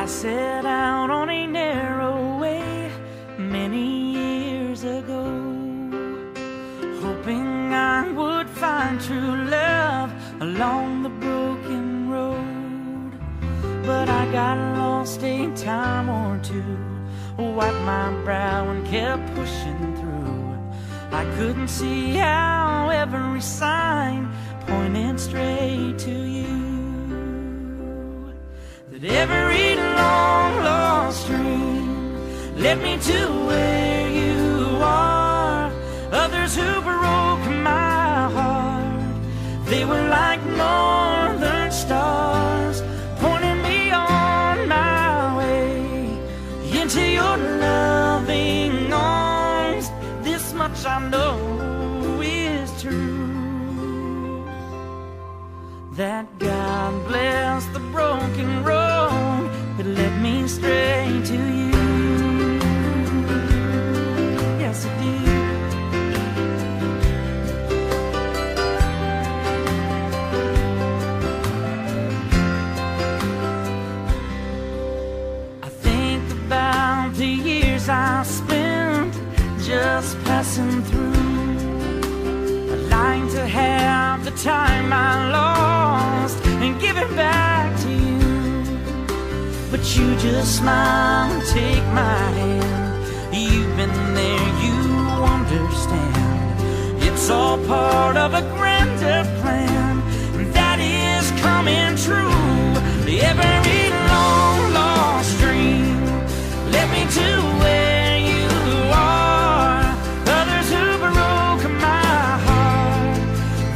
set out on a narrow way many years ago, hoping I would find true love along the broken road. But I got lost a time or two, wiped my brow and kept pushing through. I couldn't see how every sign pointed straight to you. That every long lost dream led me to where you are. Others who broke my heart, they were like northern stars, pointing me on my way into your loving arms. This much I know is true, that God bless the broken road that led me straight to you. Yes, it did. I think about the years I spent just passing through. I'd like to have the time I lost and give it back to you, but you just smile and take my hand. You've been there, you understand. It's all part of a grander plan, and that is coming true. Every long lost dream led me to where you are. Others who broke my heart,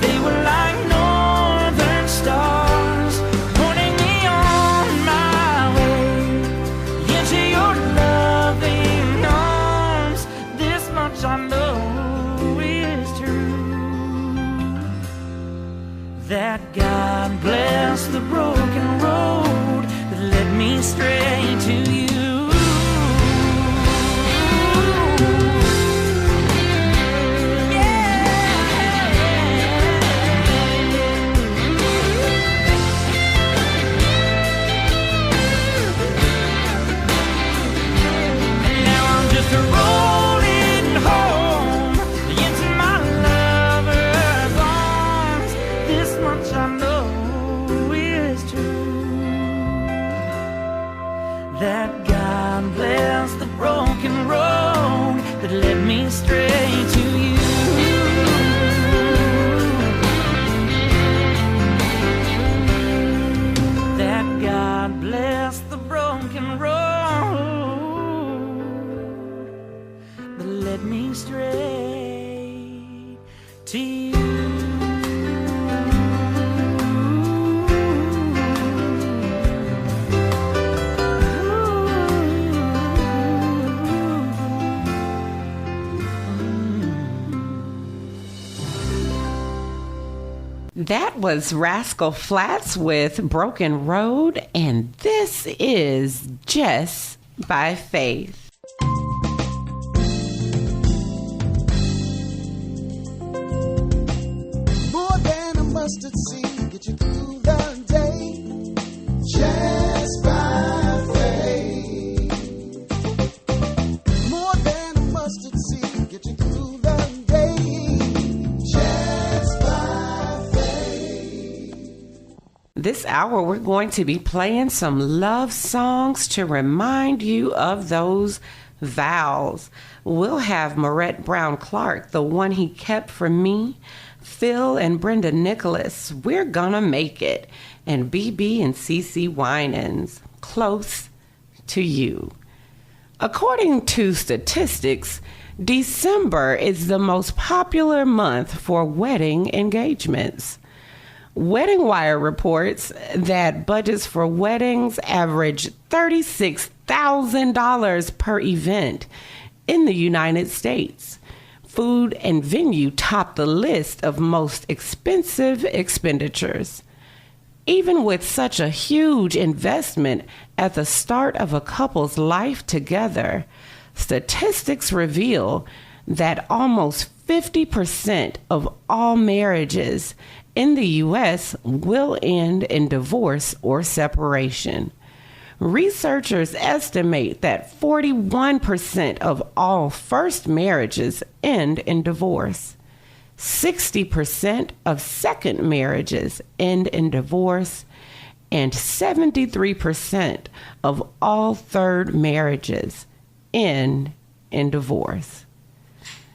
they were like northern stars, pointing me on my way into your loving arms. This much I know is true, that God bless the broken road that led me straight to you. Rolling home into my lover's arms. This much I know is true, that God bless the broken road that led me straight to you. That God bless the broken road that led me straight to you. That was Rascal Flatts with Broken Road, and this is Jess by Faith. More than a mustard seed, get you through the day. Just by faith. More than a mustard seed, get you through the day. Just by faith. This hour, we're going to be playing some love songs to remind you of those vows. We'll have Marette Brown Clark, The One He Kept From Me, Phil and Brenda Nicholas, We're Gonna Make It, and BB and CeCe Winans, Close to You. According to statistics, December is the most popular month for wedding engagements. Wedding Wire reports that budgets for weddings average $36,000 per event in the United States. Food and venue top the list of most expensive expenditures. Even with such a huge investment at the start of a couple's life together, statistics reveal that almost 50% of all marriages in the U.S. will end in divorce or separation. Researchers estimate that 41% of all first marriages end in divorce. 60% of second marriages end in divorce, and 73% of all third marriages end in divorce.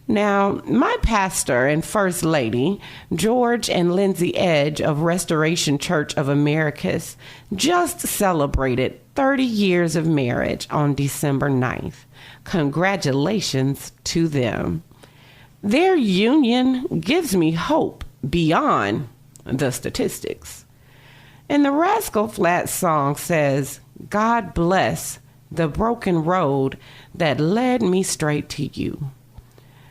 Now, my pastor and First Lady, George and Lindsay Edge of Restoration Church of Americas, just celebrated 30 years of marriage on December 9th. Congratulations to them. Their union gives me hope beyond the statistics. And the Rascal Flatts song says, "God bless the broken road that led me straight to you."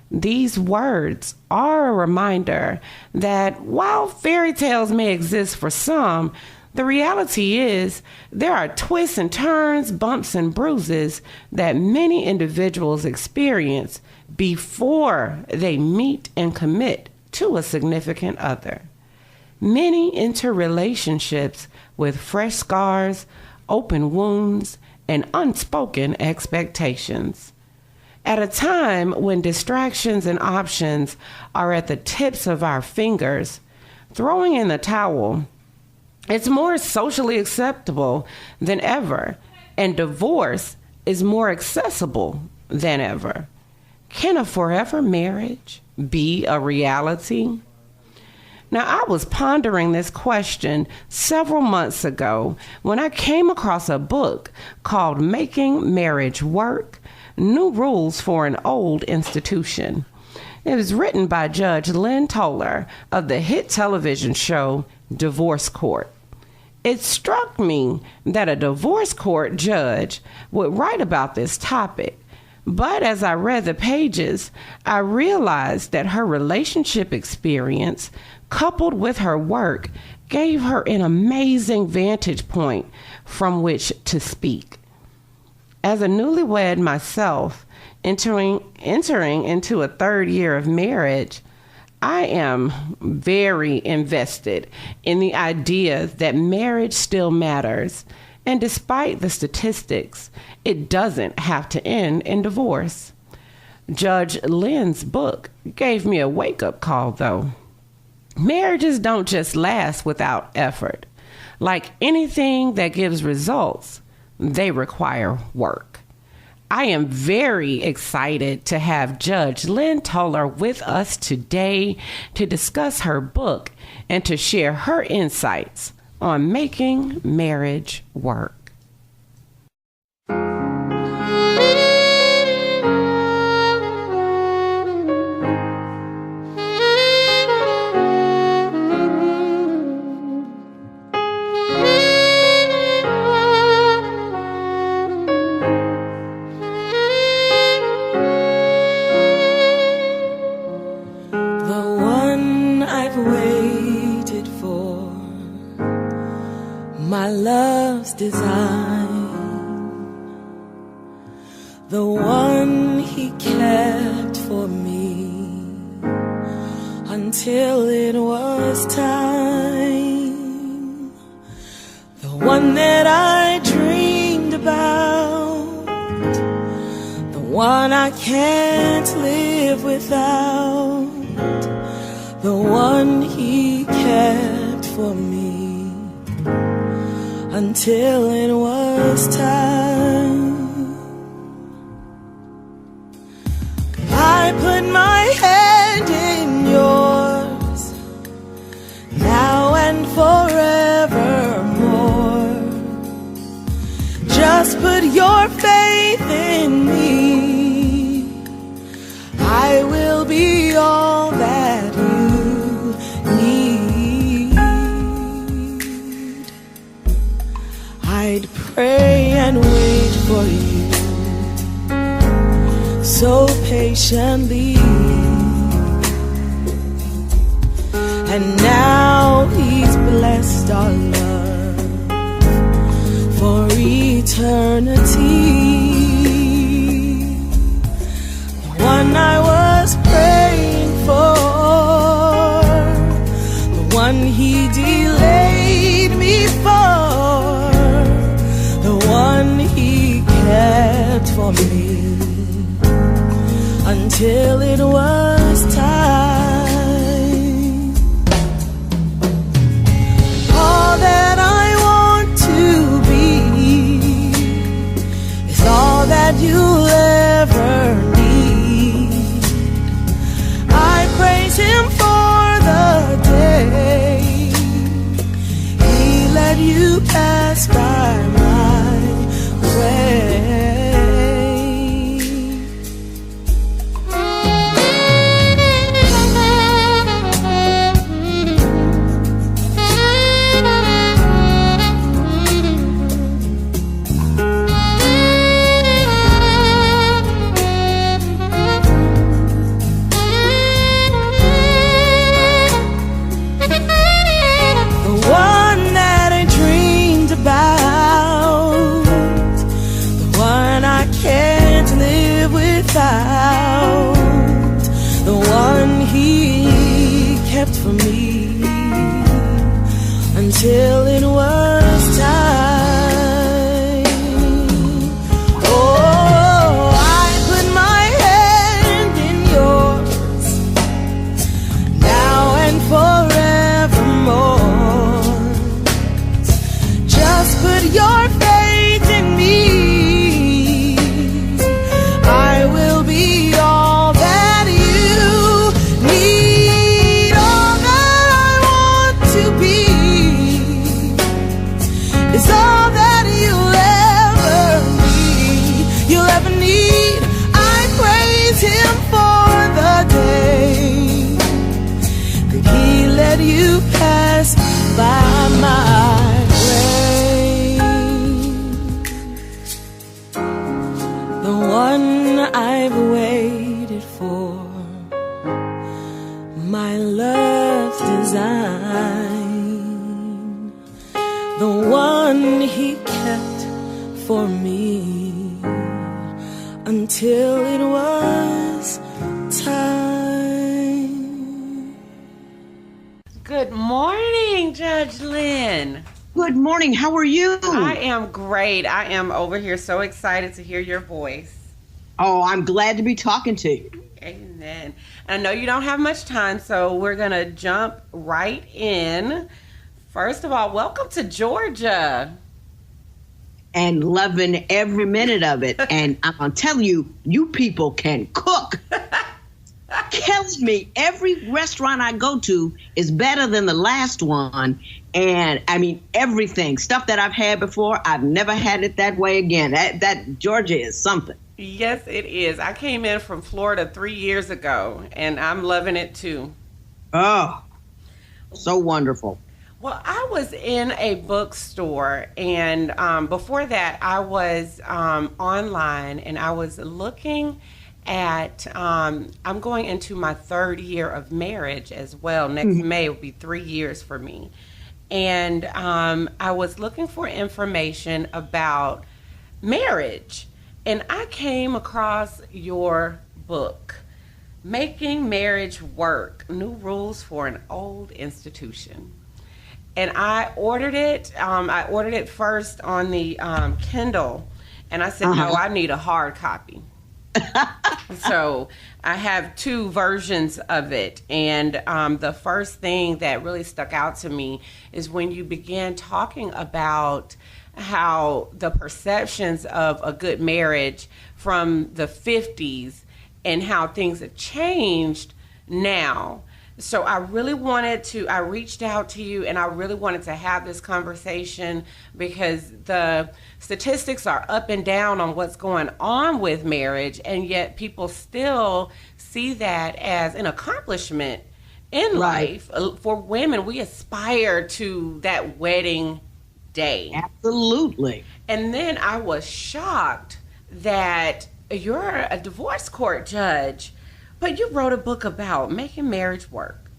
These words are a reminder that while fairy tales may exist for some, the reality is there are twists and turns, bumps and bruises that many individuals experience before they meet and commit to a significant other. Many enter relationships with fresh scars, open wounds, and unspoken expectations. At a time when distractions and options are at the tips of our fingers, throwing in the towel, it's more socially acceptable than ever, and divorce is more accessible than ever. Can a forever marriage be a reality? Now, I was pondering this question several months ago when I came across a book called Making Marriage Work: New Rules for an Old Institution. It was written by Judge Lynn Toler of the hit television show Divorce Court. It struck me that a divorce court judge would write about this topic, but as I read the pages, I realized that her relationship experience, coupled with her work, gave her an amazing vantage point from which to speak. As a newlywed myself, entering into a third year of marriage, I am very invested in the idea that marriage still matters, and despite the statistics, it doesn't have to end in divorce. Judge Lynn's book gave me a wake-up call, though. Marriages don't just last without effort. Like anything that gives results, they require work. I am very excited to have Judge Lynn Toler with us today to discuss her book and to share her insights on making marriage work. Design, the one he kept for me until it was time, the one that I dreamed about, the one I can't live without, the one he kept for me until it was time. I put my hand in yours, now and forevermore. Just put your faith in me, I will be all that you need. I'd pray and wait for you so patiently, and now he's blessed our love for eternity. The one I was praying for, the one he delayed me for, the one for me until it was time. All that I want to be is all that you'll ever need. I praise him for the day he let you pass by my way. The one he kept for me until it was time. Oh, I put my hand in yours now and forevermore. Just put your faith in me. I will be all that you need, all that I want to be is all that you'll ever need. I praise him for the day that he let you pass by my way. The one I've waited for, my love's design, the one he kept for me until it was time. Good morning, Judge Lynn. Good morning. How are you? I am great. I am over here so excited to hear your voice. Oh, I'm glad to be talking to you. Amen. I know you don't have much time, so we're going to jump right in. First of all, welcome to Georgia. And loving every minute of it. And I'm going to tell you, you people can cook. Kills me. Every restaurant I go to is better than the last one. And I mean, everything. Stuff that I've had before, I've never had it that way again. That Georgia is something. Yes, it is. I came in from Florida 3 years ago, and I'm loving it too. Oh, so wonderful. Well, I was in a bookstore, and before that, I was online, and I was looking at, I'm going into my 3rd year of marriage as well. Next May will be 3 years for me. And I was looking for information about marriage. And I came across your book, Making Marriage Work, New Rules for an Old Institution. And I ordered it. I ordered it first on the Kindle. And I said, no, I need a hard copy. So I have 2 versions of it. And the first thing that really stuck out to me is when you began talking about how the perceptions of a good marriage from the 50s and how things have changed now. So I reached out to you and I really wanted to have this conversation because the statistics are up and down on what's going on with marriage, and yet people still see that as an accomplishment in life. For women, we aspire to that wedding day. Absolutely. And then I was shocked that you're a divorce court judge, but you wrote a book about making marriage work.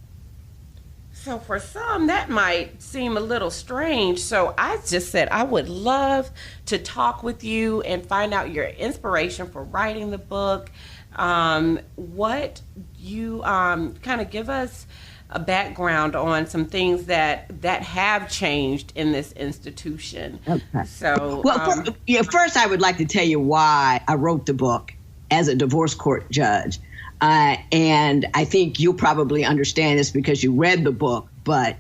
So for some, that might seem a little strange. So I just said I would love to talk with you and find out your inspiration for writing the book. What you kind of give us a background on some things that have changed in this institution. Okay. So, well, first I would like to tell you why I wrote the book as a divorce court judge. And I think you'll probably understand this because you read the book, but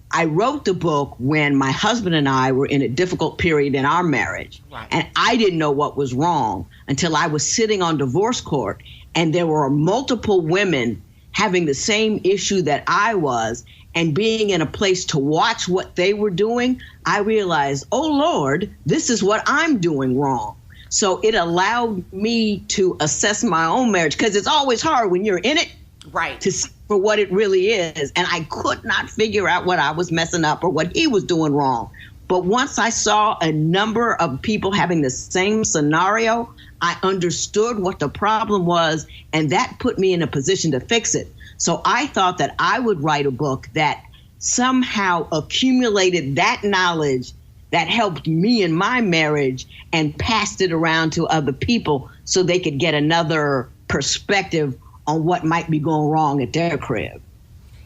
I wrote the book when my husband and I were in a difficult period in our marriage. Right. And I didn't know what was wrong until I was sitting on divorce court and there were multiple women having the same issue that I was, and being in a place to watch what they were doing, I realized, oh Lord, this is what I'm doing wrong. So it allowed me to assess my own marriage, because it's always hard when you're in it, right, to see for what it really is. And I could not figure out what I was messing up or what he was doing wrong. But once I saw a number of people having the same scenario, I understood what the problem was, and that put me in a position to fix it. So I thought that I would write a book that somehow accumulated that knowledge that helped me in my marriage and passed it around to other people so they could get another perspective on what might be going wrong at their crib.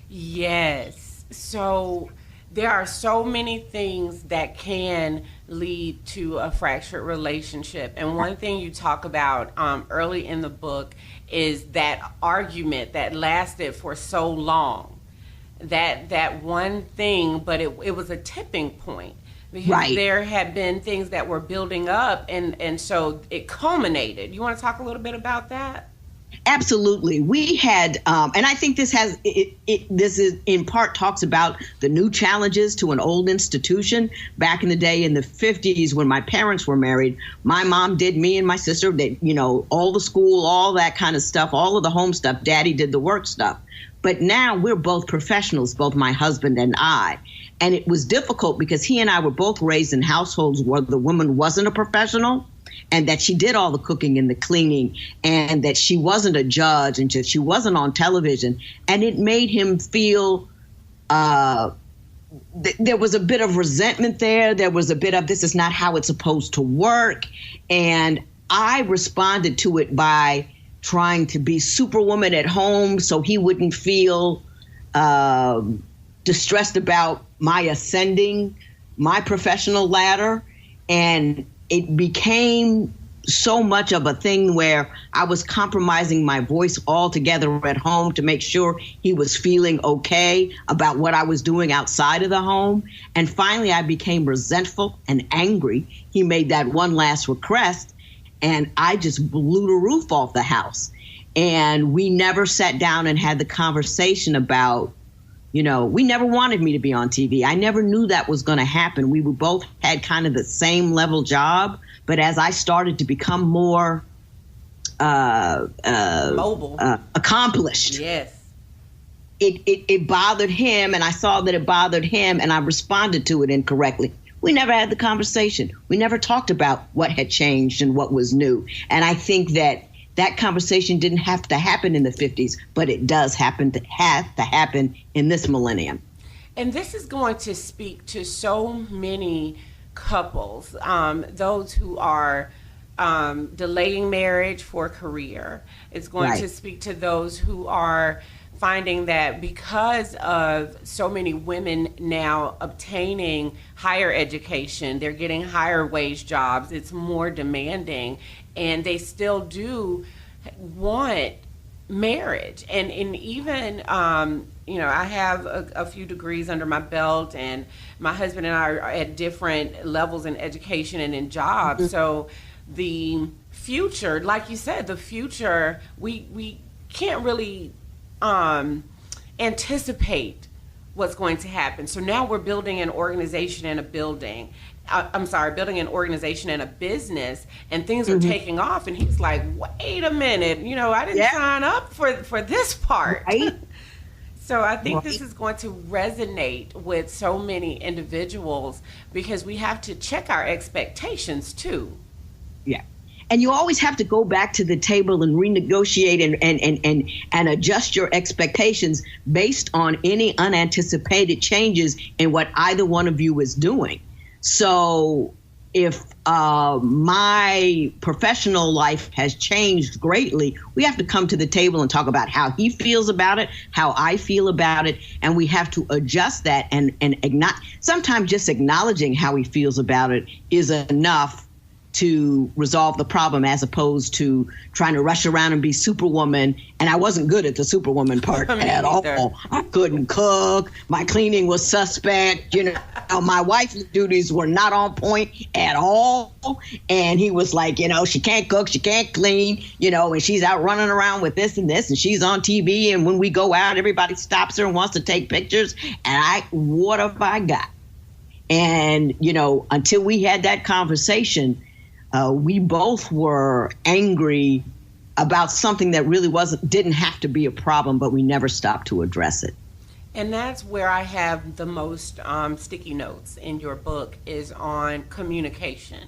Yes. So there are so many things that can lead to a fractured relationship. And one thing you talk about early in the book is that argument that lasted for so long. That one thing, but it was a tipping point. Because right. There had been things that were building up, and so it culminated. You want to talk a little bit about that? Absolutely. We had, and I think this has, this is in part talks about the new challenges to an old institution. Back in the day in the 50s when my parents were married, my mom did, me and my sister did, all the school, all that kind of stuff, all of the home stuff. Daddy did the work stuff. But now we're both professionals, both my husband and I. And it was difficult because he and I were both raised in households where the woman wasn't a professional, and that she did all the cooking and the cleaning, and that she wasn't a judge, and she wasn't on television. And it made him feel there was a bit of resentment there. There was a bit of, this is not how it's supposed to work. And I responded to it by trying to be superwoman at home so he wouldn't feel distressed about my ascending my professional ladder. And it became so much of a thing where I was compromising my voice altogether at home to make sure he was feeling okay about what I was doing outside of the home. And finally, I became resentful and angry. He made that one last request, and I just blew the roof off the house. And we never sat down and had the conversation about, we never wanted me to be on TV. I never knew that was going to happen. We were both had kind of the same level job. But as I started to become more mobile, accomplished, yes, it bothered him. And I saw that it bothered him, and I responded to it incorrectly. We never had the conversation. We never talked about what had changed and what was new. And I think that conversation didn't have to happen in the 50s, but it does have to happen in this millennium. And this is going to speak to so many couples, those who are delaying marriage for career. It's going right. to speak to those who are finding that because of so many women now obtaining higher education, they're getting higher wage jobs, it's more demanding, and they still do want marriage. And even, I have a few degrees under my belt, and my husband and I are at different levels in education and in jobs. Mm-hmm. So the future, like you said, we can't really anticipate what's going to happen. So now we're building an organization and a building. Building an organization and a business, and things are mm-hmm. taking off. And he's like, wait a minute, I didn't sign up for this part. Right. So I think this is going to resonate with so many individuals because we have to check our expectations too. Yeah. And you always have to go back to the table and renegotiate and adjust your expectations based on any unanticipated changes in what either one of you is doing. So my professional life has changed greatly, we have to come to the table and talk about how he feels about it, how I feel about it, and we have to adjust that. And sometimes just acknowledging how he feels about it is enough to resolve the problem, as opposed to trying to rush around and be Superwoman. And I wasn't good at the Superwoman part at all. I couldn't cook. My cleaning was suspect. My wife's duties were not on point at all. And he was like, she can't cook, she can't clean, and she's out running around with this and this, and she's on TV. And when we go out, everybody stops her and wants to take pictures. And what have I got? And, until we had that conversation, we both were angry about something that really didn't have to be a problem, but we never stopped to address it. And that's where I have the most sticky notes in your book, is on communication.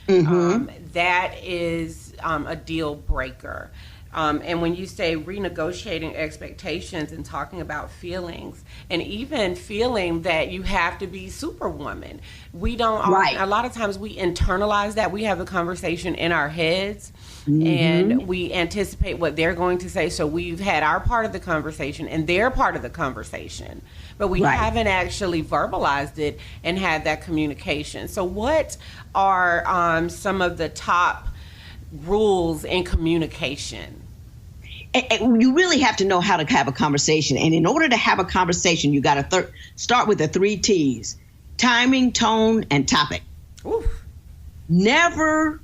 Mm-hmm. That is a deal breaker. And when you say renegotiating expectations and talking about feelings, and even feeling that you have to be Superwoman, we don't. Right. A lot of times we internalize that. We have a conversation in our heads, mm-hmm. and we anticipate what they're going to say. So we've had our part of the conversation and their part of the conversation, but we right. haven't actually verbalized it and had that communication. So what are some of the top rules in communication? And you really have to know how to have a conversation. And in order to have a conversation, you got to start with the 3 T's: timing, tone, and topic. Oof. Never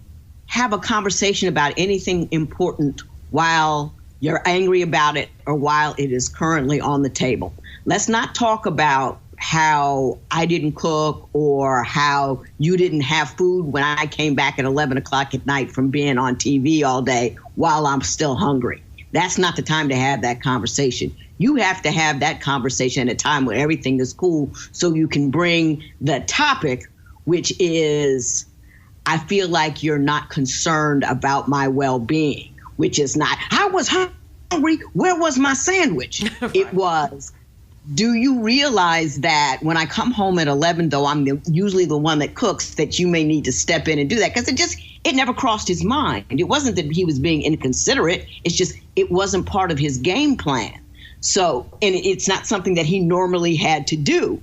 have a conversation about anything important while you're angry about it or while it is currently on the table. Let's not talk about how I didn't cook or how you didn't have food when I came back at 11 o'clock at night from being on TV all day while I'm still hungry. That's not the time to have that conversation. You have to have that conversation at a time where everything is cool, so you can bring the topic, which is, I feel like you're not concerned about my well-being, which is not, I was hungry, where was my sandwich? Right. It was, do you realize that when I come home at 11, though I'm usually the one that cooks, that you may need to step in and do that? Because it never crossed his mind. It wasn't that he was being inconsiderate. It's just it wasn't part of his game plan. So, and it's not something that he normally had to do.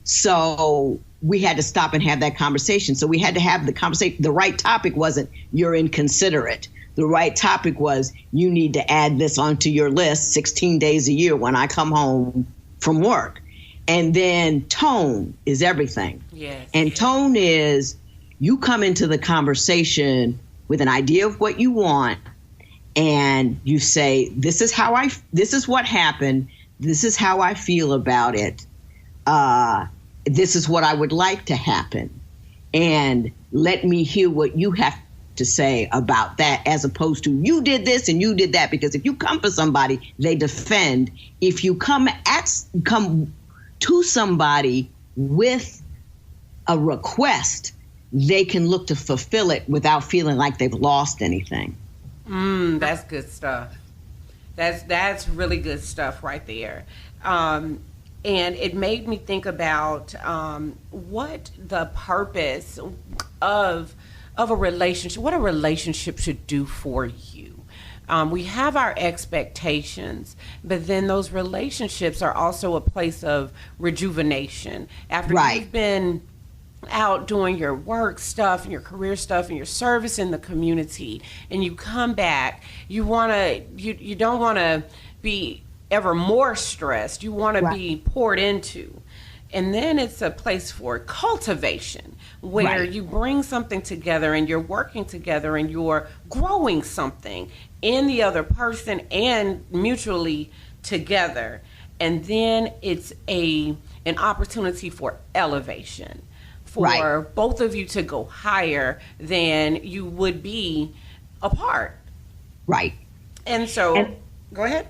So we had to stop and have that conversation. So we had to have the conversation. The right topic wasn't you're inconsiderate. The right topic was you need to add this onto your list 16 days a year when I come home from work. And then tone is everything. Yes. And tone is, you come into the conversation with an idea of what you want, and you say, this is what happened. This is how I feel about it. This is what I would like to happen. And let me hear what you have to say about that, as opposed to you did this and you did that. Because if you come for somebody, they defend. If you come to somebody with a request, they can look to fulfill it without feeling like they've lost anything. That's good stuff. That's really good stuff right there. And it made me think about what the purpose of a relationship, what a relationship should do for you. We have our expectations, but then those relationships are also a place of rejuvenation. After right. You've been out doing your work stuff and your career stuff and your service in the community, and you come back, you don't want to be ever more stressed. You want to be poured into. And then it's a place for cultivation, where you bring something together and you're working together and you're growing something in the other person and mutually together. And then it's an opportunity for elevation, for both of you to go higher than you would be apart. Right. And so, go ahead.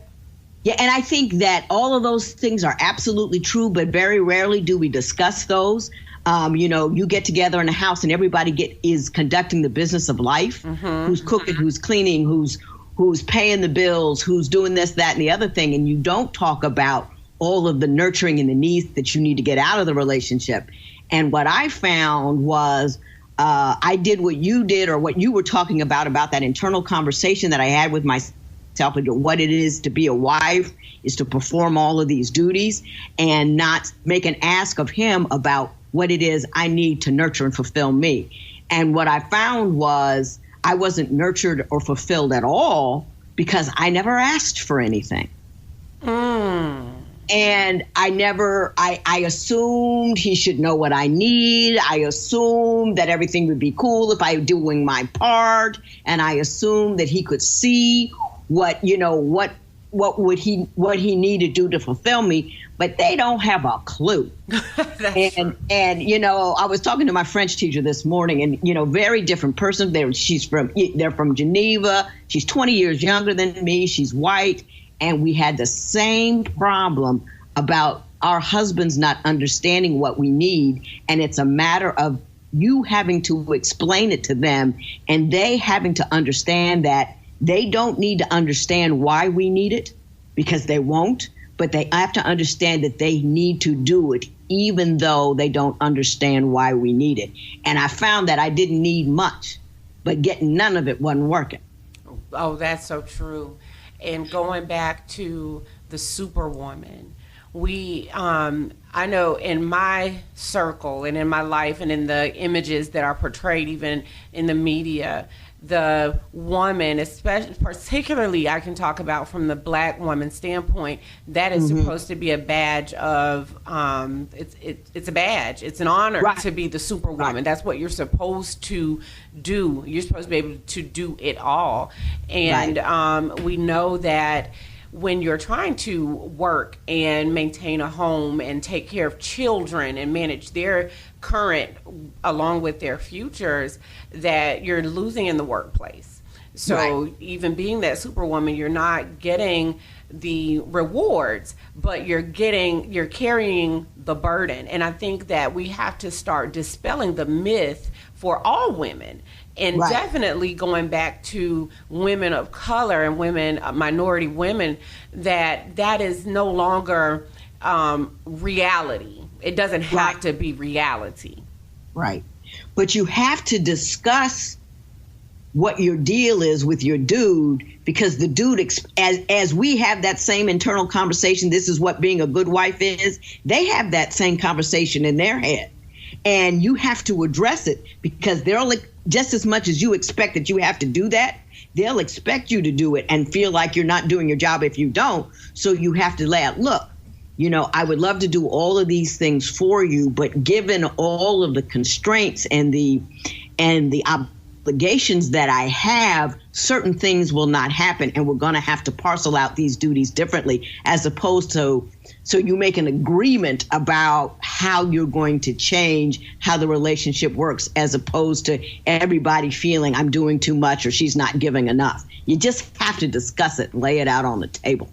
Yeah, and I think that all of those things are absolutely true, but very rarely do we discuss those. You get together in a house and everybody is conducting the business of life. Mm-hmm. Who's cooking, who's cleaning, who's paying the bills, who's doing this, that, and the other thing. And you don't talk about all of the nurturing and the needs that you need to get out of the relationship. And what I found was I did what you did, or what you were talking about that internal conversation that I had with myself about what it is to be a wife, is to perform all of these duties and not make an ask of him about what it is I need to nurture and fulfill me. And what I found was I wasn't nurtured or fulfilled at all because I never asked for anything. And I assumed he should know what I need. I assumed that everything would be cool if I were doing my part. And I assumed that he could see what he needed to do to fulfill me. But they don't have a clue. And I was talking to my French teacher this morning, and very different person. They're from Geneva. She's 20 years younger than me. She's white. And we had the same problem about our husbands not understanding what we need. And it's a matter of you having to explain it to them, and they having to understand that they don't need to understand why we need it, because they won't. But they have to understand that they need to do it, even though they don't understand why we need it. And I found that I didn't need much, but getting none of it wasn't working. Oh, that's so true. And going back to the superwoman, I know in my circle and in my life and in the images that are portrayed even in the media, the woman, particularly I can talk about from the Black woman standpoint, that is supposed to be a badge of, it's a badge. It's an honor to be the superwoman. Right. That's what you're supposed to do. You're supposed to be able to do it all. And we know that when you're trying to work and maintain a home and take care of children and manage their current along with their futures, that you're losing in the workplace. So even being that superwoman, you're not getting the rewards, but you're carrying the burden. And I think that we have to start dispelling the myth for all women. And definitely going back to women of color and women, minority women, that is no longer reality. It doesn't have to be reality. Right. But you have to discuss what your deal is with your dude, because the dude, as we have that same internal conversation, this is what being a good wife is, they have that same conversation in their head. And you have to address it, because they'll, just as much as you expect that you have to do that, they'll expect you to do it and feel like you're not doing your job if you don't. So you have to lay out, look, I would love to do all of these things for you, but given all of the constraints and the obligations that I have, certain things will not happen, and we're going to have to parcel out these duties differently, as opposed to, so you make an agreement about how you're going to change how the relationship works, as opposed to everybody feeling I'm doing too much or she's not giving enough. You just have to discuss it, lay it out on the table.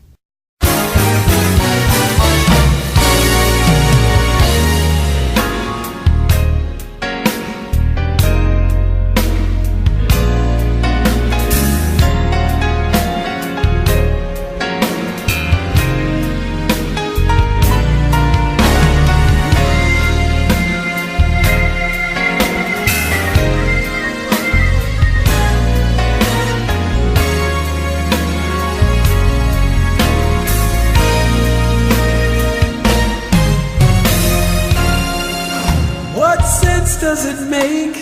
Does it make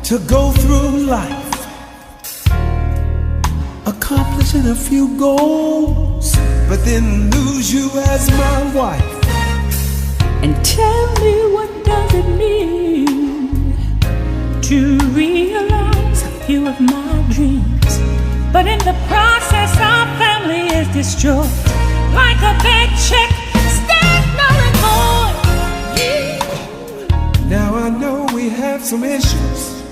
to go through life accomplishing a few goals, but then lose you as my wife? And tell me, what does it mean to realize a few of my dreams, but in the process our family is destroyed, like a big chick stand null and void. Now I know we have some issues.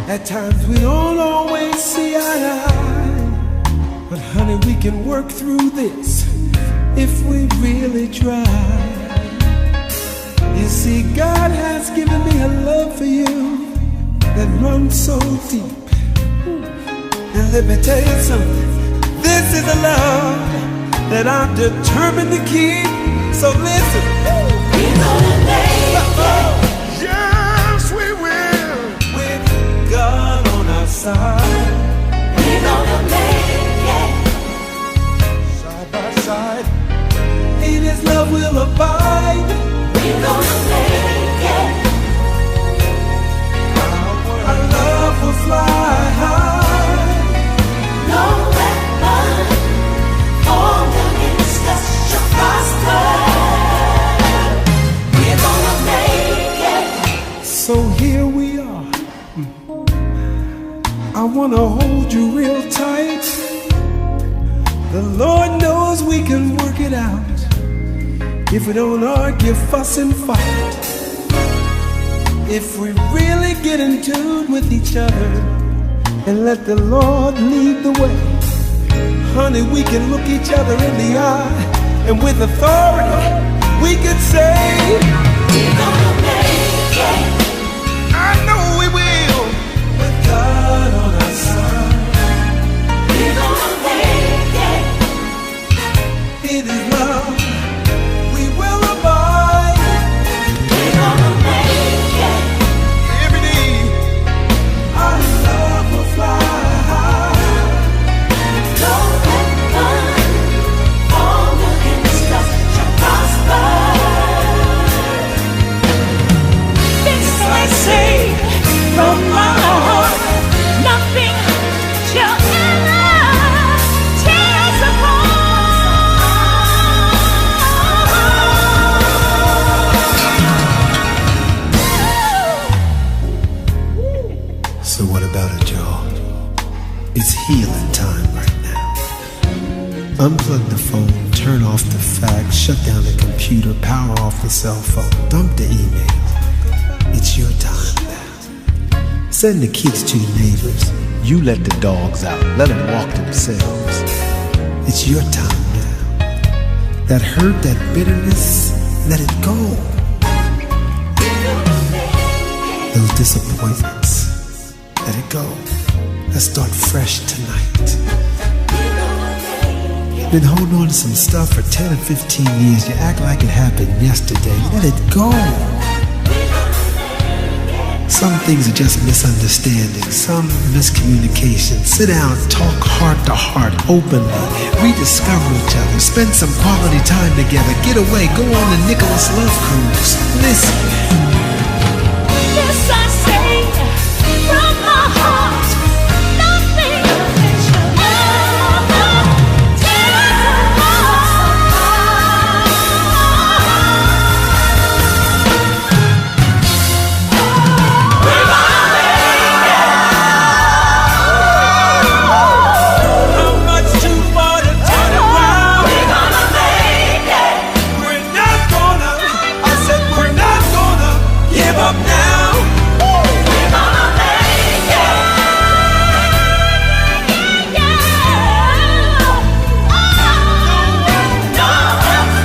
At times we don't always see eye to eye. But honey, we can work through this if we really try. You see, God has given me a love for you that runs so deep. And let me tell you something, this is a love that I'm determined to keep. So listen, we're gonna make it. Yes, we I want to hold you real tight. The Lord knows we can work it out if we don't argue, fuss, and fight. If we really get in tune with each other and let the Lord lead the way, honey, we can look each other in the eye, and with authority we can say, we're gonna make it. I know we will, with God on our side. We're gonna make it. It is love we will abide. We're gonna make it. Every day our love will fly high. No weapon formed against us shall prosper. This I say from my heart, nothing shall ever tear us apart. So what about it, y'all? It's healing time right now. Unplug the phone, turn off the fax, shut down the computer, power off the cell phone, dump the email. It's your time now. Send the kids to your neighbors. You let the dogs out. Let them walk themselves. It's your time now. That hurt, that bitterness, let it go. Those disappointments, let it go. Let's start fresh tonight. You've been holding on to some stuff for 10 or 15 years. You act like it happened yesterday. Let it go. Some things are just misunderstandings, some miscommunication. Sit down, talk heart to heart, openly. Rediscover each other, spend some quality time together. Get away, go on the Nicholas Love Cruise. Listen. This I say from my heart, nothing shall ever tear us apart. We're gonna make it. How much too far to turn around? We're gonna make it. We're not gonna, I said we're not gonna give up now. We're gonna make it. Yeah. No one's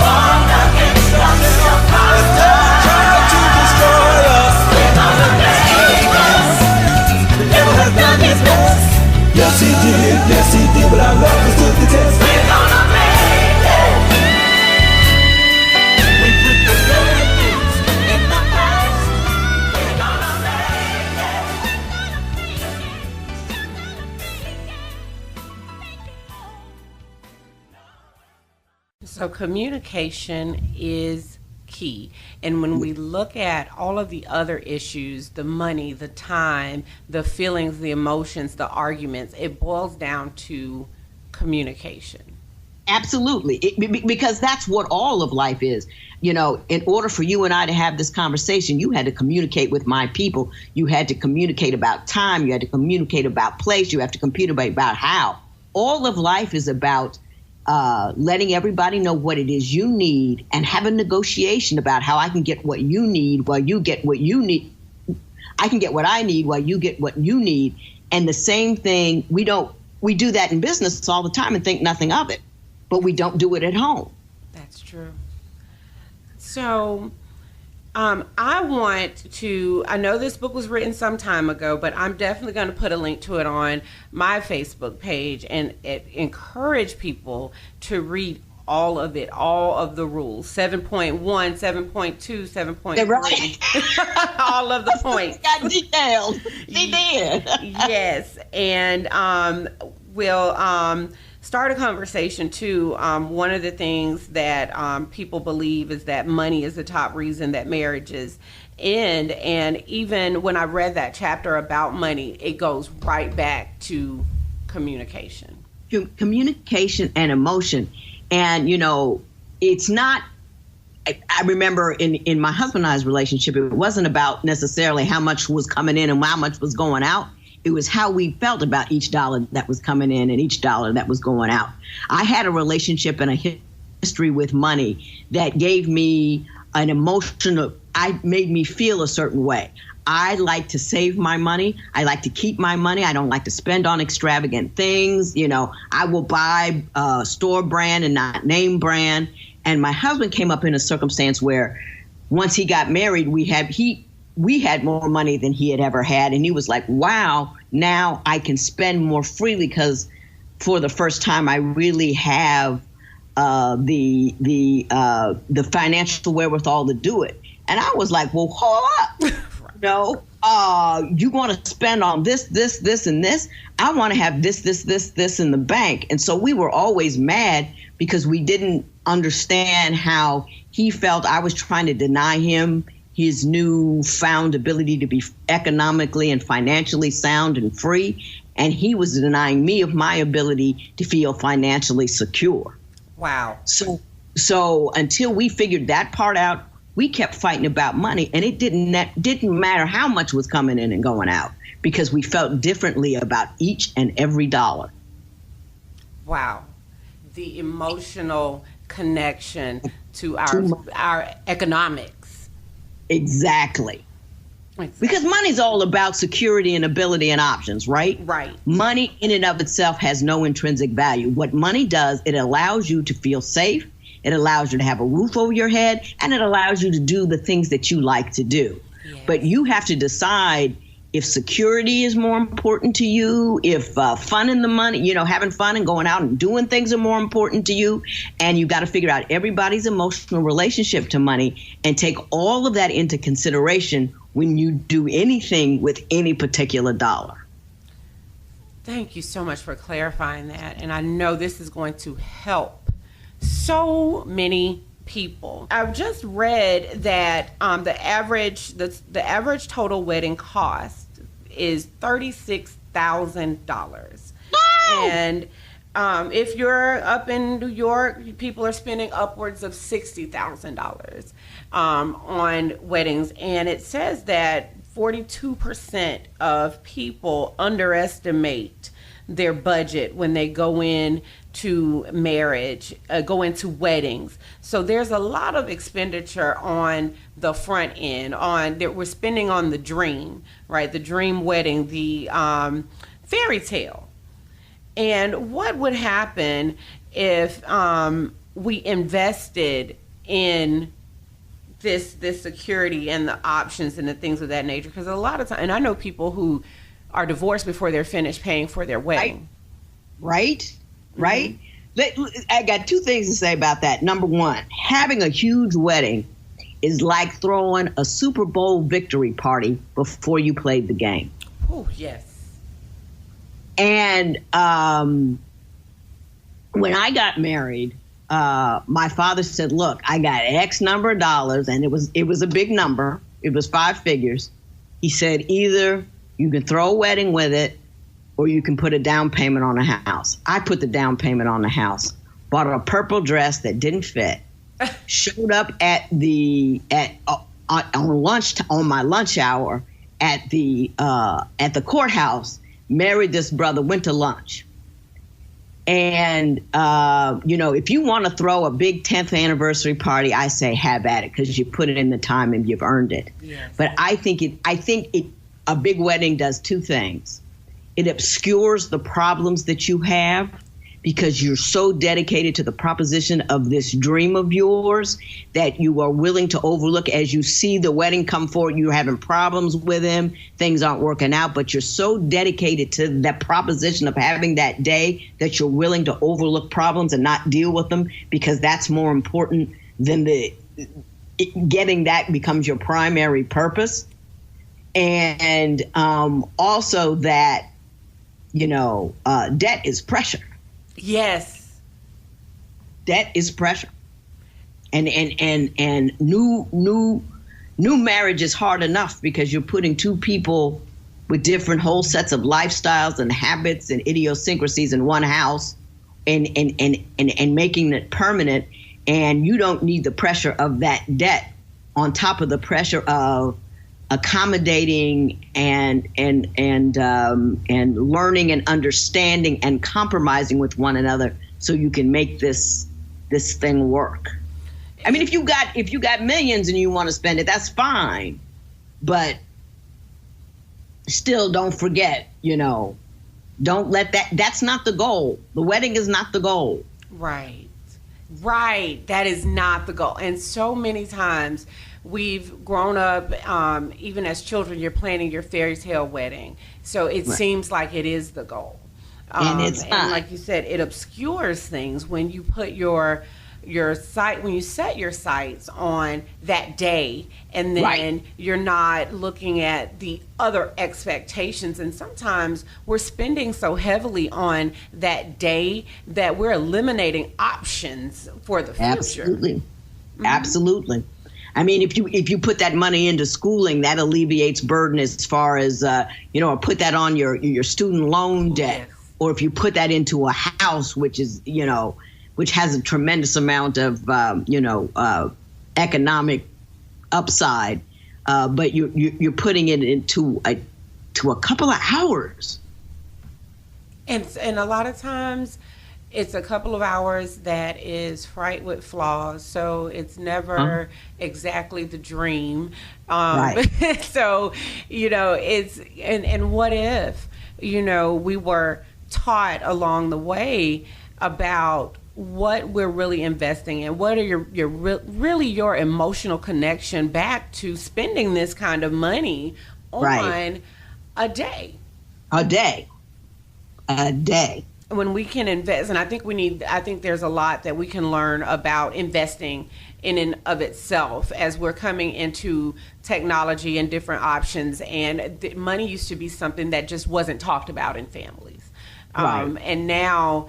formed against us shall prosper. Try to destroy us. We're gonna make it. Never has done his best. Yes he did, but our love has stood the test. We're gonna make it. We put the bad things In the past, we're gonna make it. So communication is key. And when we look at all of the other issues, the money, the time, the feelings, the emotions, the arguments, it boils down to communication. Absolutely. Because that's what all of life is. You know, in order for you and I to have this conversation, you had to communicate with my people. You had to communicate about time. You had to communicate about place. You have to communicate about how. All of life is about letting everybody know what it is you need and have a negotiation about how I can get what you need while you get what you need. I can get what I need while you get what you need. And the same thing, we do that in business all the time and think nothing of it, but we don't do it at home. That's true. So I want to, I know this book was written some time ago, but I'm definitely going to put a link to it on my Facebook page and encourage people to read all of it, all of the rules, 7.1, 7.2, 7.3, Right. all of the points. Got detailed. They did. Yes, and we'll start a conversation too. One of the things that people believe is that money is the top reason that marriages end. And even when I read that chapter about money, it goes right back to communication. Communication and emotion. And, you know, it's not I remember in my husband and I's relationship, it wasn't about necessarily how much was coming in and how much was going out. It was how we felt about each dollar that was coming in and each dollar that was going out. I had a relationship and a history with money that gave me an emotional, made me feel a certain way. I like to save my money. I like to keep my money. I don't like to spend on extravagant things. You know, I will buy store brand and not name brand. And my husband came up in a circumstance where once he got married, we had more money than he had ever had. And he was like, wow, now I can spend more freely because for the first time I really have the financial wherewithal to do it. And I was like, well, hold up. No, you want to spend on this, and this. I want to have this in the bank. And so we were always mad because we didn't understand how he felt. I was trying to deny him his newfound ability to be economically and financially sound and free. And he was denying me of my ability to feel financially secure. Wow. So until we figured that part out, we kept fighting about money, and it didn't matter how much was coming in and going out because we felt differently about each and every dollar. Wow. The emotional connection to our economics. Exactly. Because money's all about security and ability and options, right? Right. Money in and of itself has no intrinsic value. What money does, it allows you to feel safe. It allows you to have a roof over your head, and it allows you to do the things that you like to do. Yes. But you have to decide if security is more important to you, if fun in the money, you know, having fun and going out and doing things are more important to you. And you got to figure out everybody's emotional relationship to money and take all of that into consideration when you do anything with any particular dollar. Thank you so much for clarifying that. And I know this is going to help so many people. I've just read that the average total wedding cost is $36,000. And if you're up in New York, people are spending upwards of $60,000 on weddings. And it says that 42% of people underestimate their budget when they go in to marriage, go into weddings. So there's a lot of expenditure on the front end that we're spending on the dream, right? The dream wedding, the fairy tale. And what would happen if we invested in this security and the options and the things of that nature? Because a lot of times, and I know people who are divorced before they're finished paying for their wedding. Right. I got two things to say about that. Number one, having a huge wedding is like throwing a Super Bowl victory party before you played the game. Oh, yes. And when I got married, my father said, look, I got X number of dollars, and it was a big number. It was 5 figures. He said, either you can throw a wedding with it, or you can put a down payment on a house. I put the down payment on the house, bought a purple dress that didn't fit, showed up on my lunch hour at the courthouse, married this brother, went to lunch. And, if you want to throw a big 10th anniversary party, I say have at it because you put it in the time and you've earned it. Yes. But I think a big wedding does two things. It obscures the problems that you have because you're so dedicated to the proposition of this dream of yours that you are willing to overlook as you see the wedding come forward. You're having problems with him. Things aren't working out, but you're so dedicated to that proposition of having that day that you're willing to overlook problems and not deal with them because that's more important than getting that becomes your primary purpose. And also that, debt is pressure. Yes. Debt is pressure. And new marriage is hard enough because you're putting two people with different whole sets of lifestyles and habits and idiosyncrasies in one house and making it permanent. And you don't need the pressure of that debt on top of the pressure of accommodating and learning and understanding and compromising with one another so you can make this thing work. I mean, if you got millions and you want to spend it, that's fine. But still, don't forget, don't let that's not the goal. The wedding is not the goal. Right. That is not the goal. And so many times we've grown up, even as children, you're planning your fairy tale wedding. So it seems like it is the goal. And it's not. And like you said, it obscures things when you put your sight, when you set your sights on that day, and then you're not looking at the other expectations. And sometimes we're spending so heavily on that day that we're eliminating options for the future. Absolutely. Mm-hmm. Absolutely. I mean, if you put that money into schooling, that alleviates burden as far as, or put that on your student loan debt. Yes. Or if you put that into a house, which is, which has a tremendous amount of, economic upside, but you're putting it into a couple of hours. And a lot of times it's a couple of hours that is fraught with flaws. So it's never exactly the dream. So, it's, and what if, we were taught along the way about what we're really investing in, what are your really your emotional connection back to spending this kind of money on a day. When we can invest, and I think there's a lot that we can learn about investing in and of itself as we're coming into technology and different options. And money used to be something that just wasn't talked about in families. And now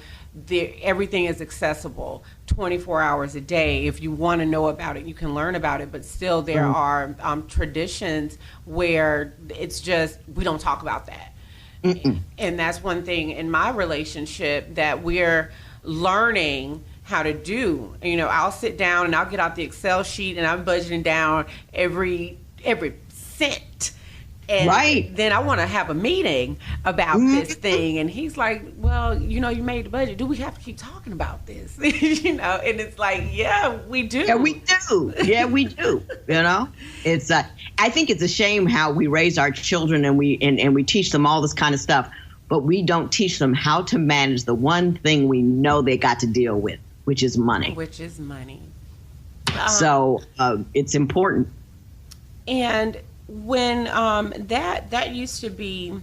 everything is accessible 24 hours a day. If you want to know about it, you can learn about it. But still, there are traditions where it's just, we don't talk about that. And that's one thing in my relationship that we're learning how to do. I'll sit down and I'll get out the Excel sheet and I'm budgeting down every cent. And then I want to have a meeting about this thing. And he's like, well, you made the budget. Do we have to keep talking about this? And it's like, yeah, we do. Yeah, we do. It's, I think it's a shame how we raise our children and we teach them all this kind of stuff, but we don't teach them how to manage the one thing we know they got to deal with, which is money. So it's important. And when that used to be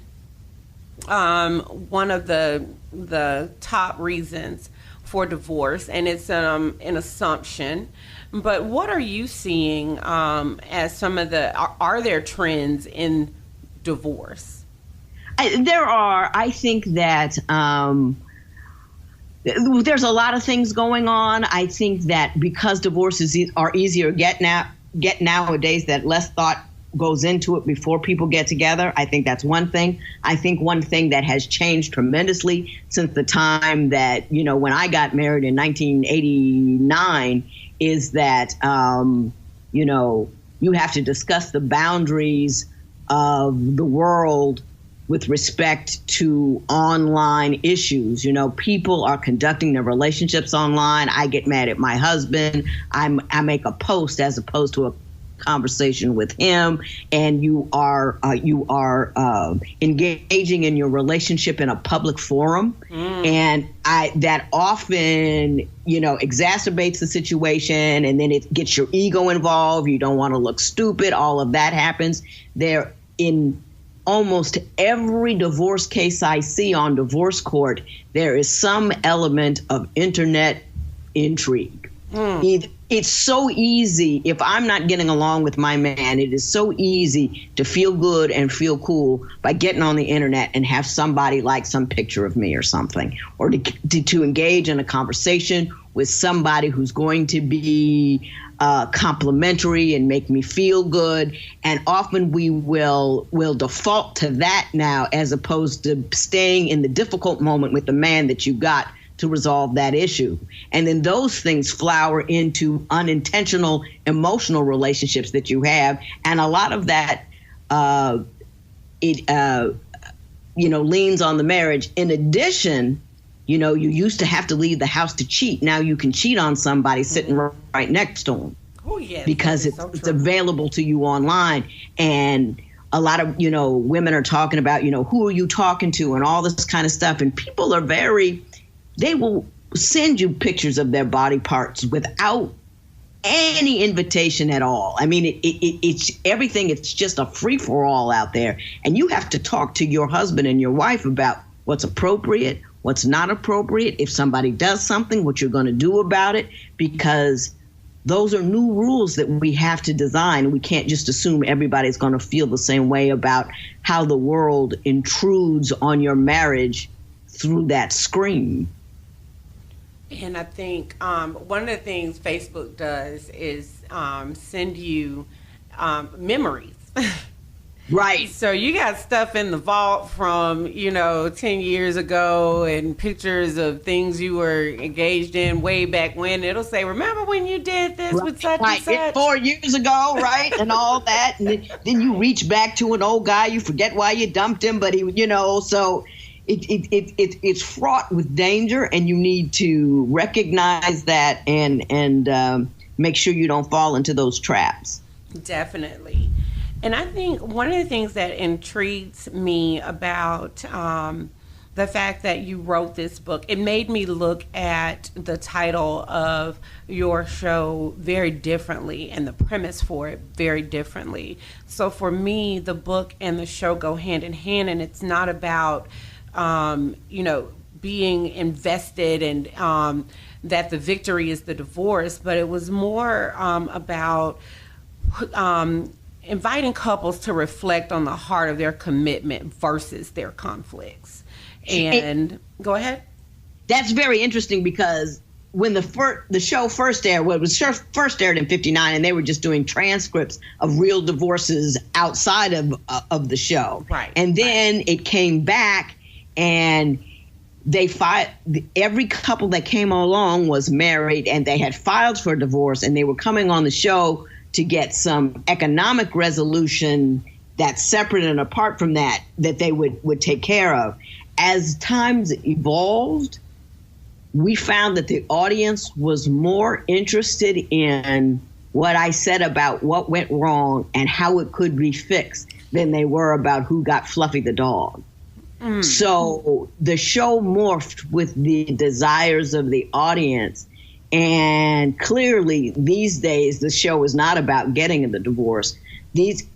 one of the top reasons for divorce, and it's an assumption. But what are you seeing as some of are there trends in divorce? There are. I think that there's a lot of things going on. I think that because divorces are easier to get nowadays, that less thought goes into it before people get together. I think that's one thing. I think one thing that has changed tremendously since the time that, when I got married in 1989 is that, you have to discuss the boundaries of the world with respect to online issues. People are conducting their relationships online. I get mad at my husband. I make a post as opposed to a conversation with him, and you are engaging in your relationship in a public forum, and that often exacerbates the situation, and then it gets your ego involved. You don't want to look stupid. All of that happens there. In almost every divorce case I see on divorce court, there is some element of internet intrigue. It's so easy. If I'm not getting along with my man, it is so easy to feel good and feel cool by getting on the internet and have somebody like some picture of me or something, or to engage in a conversation with somebody who's going to be complimentary and make me feel good. And often we will default to that now, as opposed to staying in the difficult moment with the man that you got to resolve that issue. And then those things flower into unintentional emotional relationships that you have. And a lot of that, leans on the marriage. In addition, you used to have to leave the house to cheat. Now you can cheat on somebody sitting right next to them. Oh, yes. Because it's available to you online. And a lot of, women are talking about, who are you talking to and all this kind of stuff. And people are they will send you pictures of their body parts without any invitation at all. I mean, it's everything. It's just a free for all out there. And you have to talk to your husband and your wife about what's appropriate, what's not appropriate. If somebody does something, what you're going to do about it, because those are new rules that we have to design. We can't just assume everybody's going to feel the same way about how the world intrudes on your marriage through that screen. And I think one of the things Facebook does is send you memories. Right. So you got stuff in the vault from, 10 years ago and pictures of things you were engaged in way back when. It'll say, remember when you did this with such and such? 4 years ago, right? And all that. And then you reach back to an old guy. You forget why you dumped him. But so it's fraught with danger. And you need to recognize that and make sure you don't fall into those traps. Definitely. And I think one of the things that intrigues me about the fact that you wrote this book, it made me look at the title of your show very differently and the premise for it very differently. So for me, the book and the show go hand in hand, and it's not about, being invested and that the victory is the divorce, but it was more about inviting couples to reflect on the heart of their commitment versus their conflicts. And go ahead. That's very interesting because when the show first aired, it was first aired in '59, and they were just doing transcripts of real divorces outside of the show. Right. And then it came back, and every couple that came along was married, and they had filed for divorce, and they were coming on the show to get some economic resolution that's separate and apart from that they would take care of. As times evolved, we found that the audience was more interested in what I said about what went wrong and how it could be fixed than they were about who got Fluffy the dog. So the show morphed with the desires of the audience. And clearly, these days, the show is not about getting the divorce.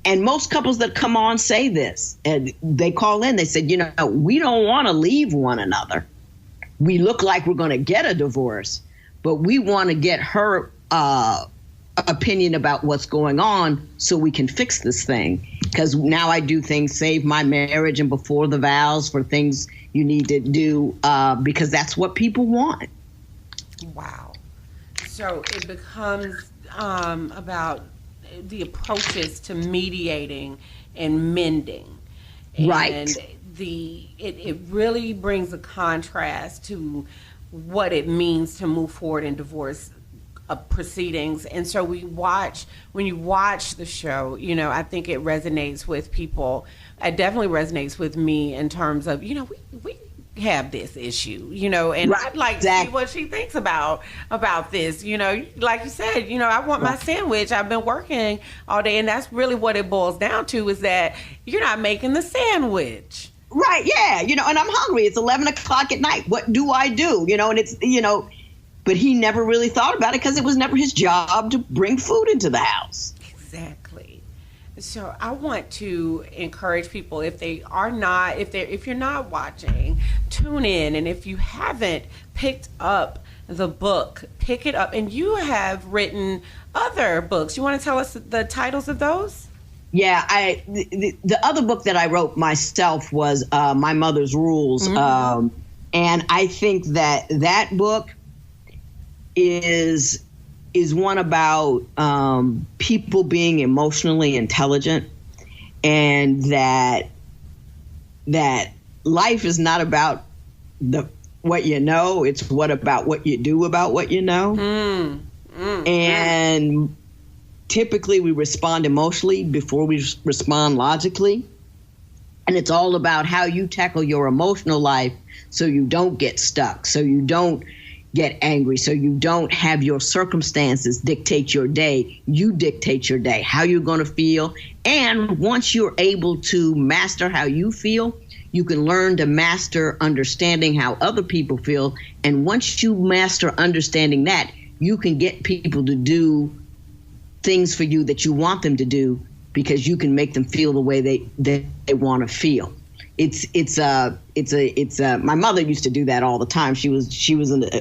And most couples that come on say this, and they call in, they said, we don't want to leave one another. We look like we're going to get a divorce, but we want to get her opinion about what's going on so we can fix this thing. Because now I do things, save my marriage and before the vows for things you need to do, because that's what people want. Wow. So it becomes about the approaches to mediating and mending. Right. And it really brings a contrast to what it means to move forward in divorce proceedings. And so when you watch the show, I think it resonates with people. It definitely resonates with me in terms of, we have this issue, and right, I'd like to see what she thinks about this, like you said, I want my sandwich. I've been working all day, and that's really what it boils down to, is that you're not making the sandwich. Right. Yeah. And I'm hungry. It's 11 o'clock at night. What do I do? And it's, but he never really thought about it because it was never his job to bring food into the house. Exactly. So I want to encourage people, if you're not watching, tune in. And if you haven't picked up the book, pick it up. And you have written other books. You want to tell us the titles of those? Yeah, the other book that I wrote myself was My Mother's Rules. Mm-hmm. And I think that book is one about people being emotionally intelligent, and that life is not about the what you know. It's what about what you do about what you know. And typically we respond emotionally before we respond logically. And it's all about how you tackle your emotional life so you don't get stuck, so you don't get angry, so you don't have your circumstances dictate your day. You dictate your day, how you're going to feel. And once you're able to master how you feel, you can learn to master understanding how other people feel. And once you master understanding that, you can get people to do things for you that you want them to do, because you can make them feel the way they want to feel. My mother used to do that all the time. She was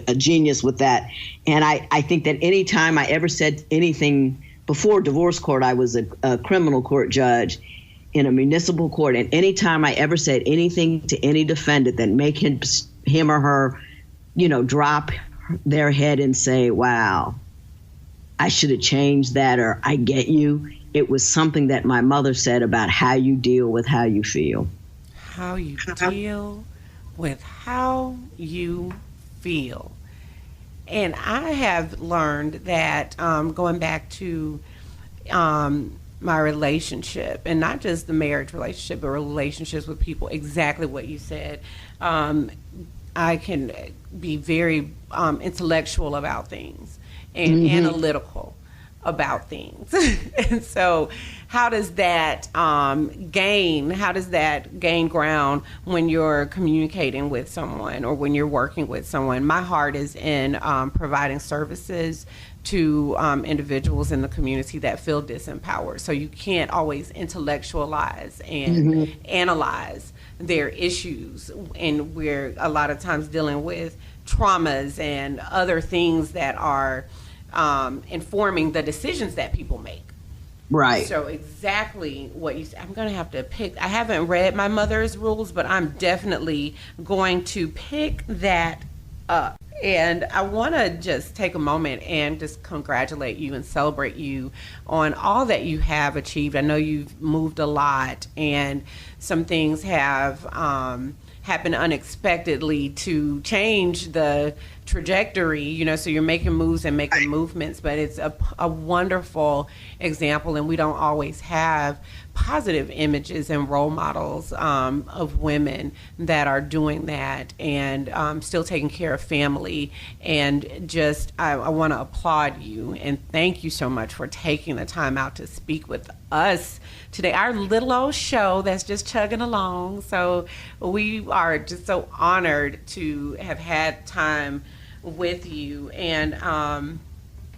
a genius with that. And I think that any time I ever said anything before divorce court, I was a criminal court judge in a municipal court. And any time I ever said anything to any defendant that make him or her, drop their head and say, wow, I should have changed that, or I get you. It was something that my mother said about how you deal with how you feel. How you deal with how you feel. And I have learned that going back to my relationship, and not just the marriage relationship, but relationships with people, exactly what you said. I can be very intellectual about things and analytical about things. And so how does that gain ground when you're communicating with someone or when you're working with someone? My heart is in providing services to individuals in the community that feel disempowered. So you can't always intellectualize and analyze their issues, and we're a lot of times dealing with traumas and other things that are informing the decisions that people make. Right. So exactly what you said. I'm going to have to pick. I haven't read my mother's rules, but I'm definitely going to pick that up. And I want to just take a moment and just congratulate you and celebrate you on all that you have achieved. I know you've moved a lot, and some things have happened unexpectedly to change the trajectory, so you're making moves and making movements, but it's a wonderful example, and we don't always have positive images and role models of women that are doing that and still taking care of family. And just I want to applaud you and thank you so much for taking the time out to speak with us today, our little old show that's just chugging along. So we are just so honored to have had time with you, and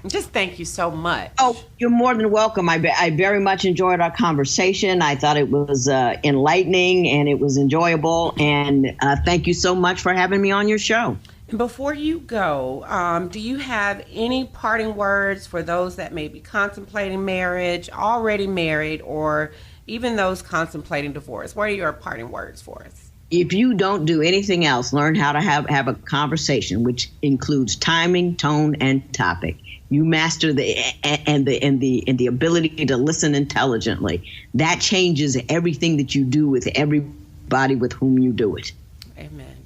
just thank you so much. Oh, you're more than welcome. I very much enjoyed our conversation. I thought it was enlightening and it was enjoyable, and thank you so much for having me on your show. Before you go, do you have any parting words for those that may be contemplating marriage, already married, or even those contemplating divorce? What are your parting words for us? If you don't do anything else, learn how to have a conversation, which includes timing, tone, and topic. You master the ability to listen intelligently. That changes everything that you do with everybody with whom you do it. Amen.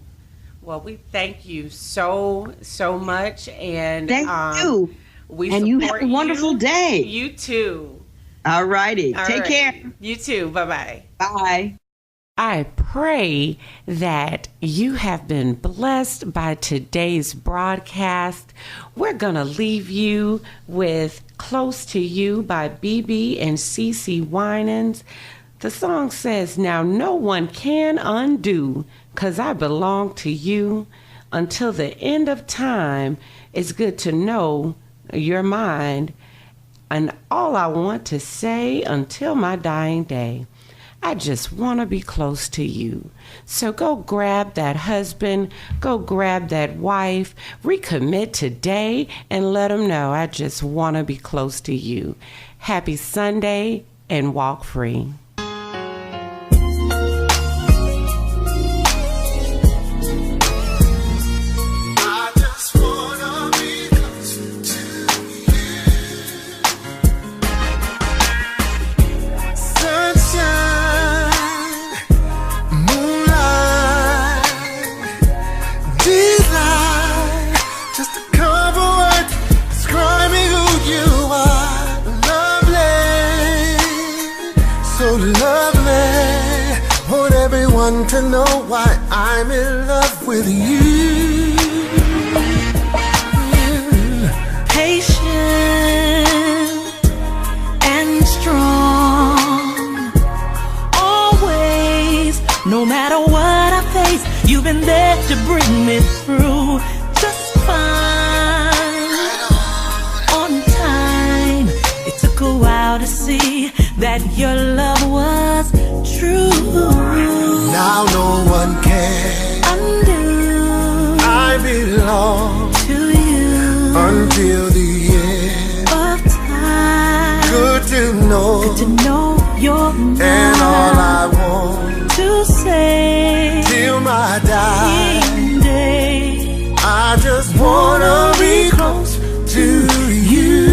Well, we thank you so much, and thank you. And you have a wonderful day. You too. All righty. Take care. You too. Bye-bye. Bye. I pray that you have been blessed by today's broadcast. We're going to leave you with Close to You by BB and CeCe Winans. The song says, now no one can undo, 'cause I belong to you. Until the end of time, it's good to know you're mine. And all I want to say until my dying day, I just want to be close to you. So go grab that husband, go grab that wife, recommit today, and let them know I just want to be close to you. Happy Sunday, and walk free. Deep seem to know why I'm in love with you. Patient and strong, always, no matter what I face, you've been there to bring me through just fine. On time, it took a while to see that your love was true. Now no one can undo. I belong to you until the end of time. Good to know you're mine, and all I want to say till my dying day. I just wanna be close to you.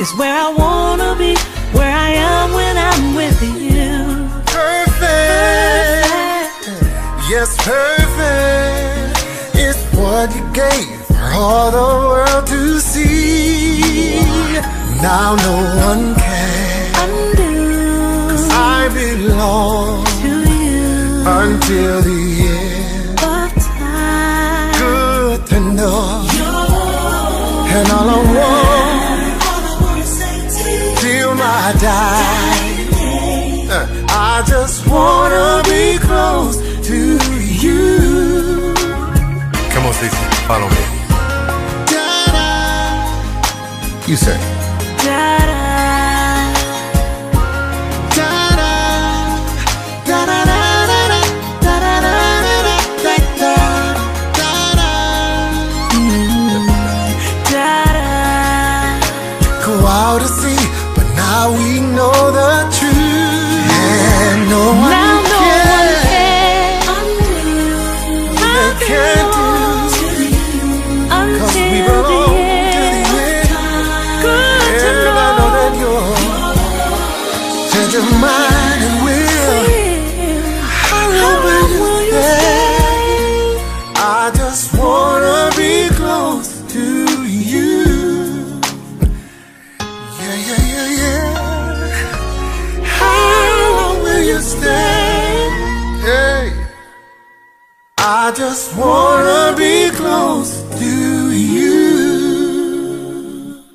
Is where I wanna be, where I am when I'm with you. Perfect, yes, perfect. It's what you gave for all the world to see. Now no one can undo. 'Cause I belong to you until the end of time. Good to know, and all I want till my dying day, I just wanna be close to you. Come on, Stacey, follow me. Da-da. You say. Da-da. Da-da. Da-da-da-da-da. Da-da-da-da-da-da. Da-da. Go out to sea. Now we know the truth, and no one can undo. They can't do, 'cause we belong to the end. Good to And I know that you're change your mind and will. How long will you stay? I just wanna be close to you. Stay. Hey, I just wanna be close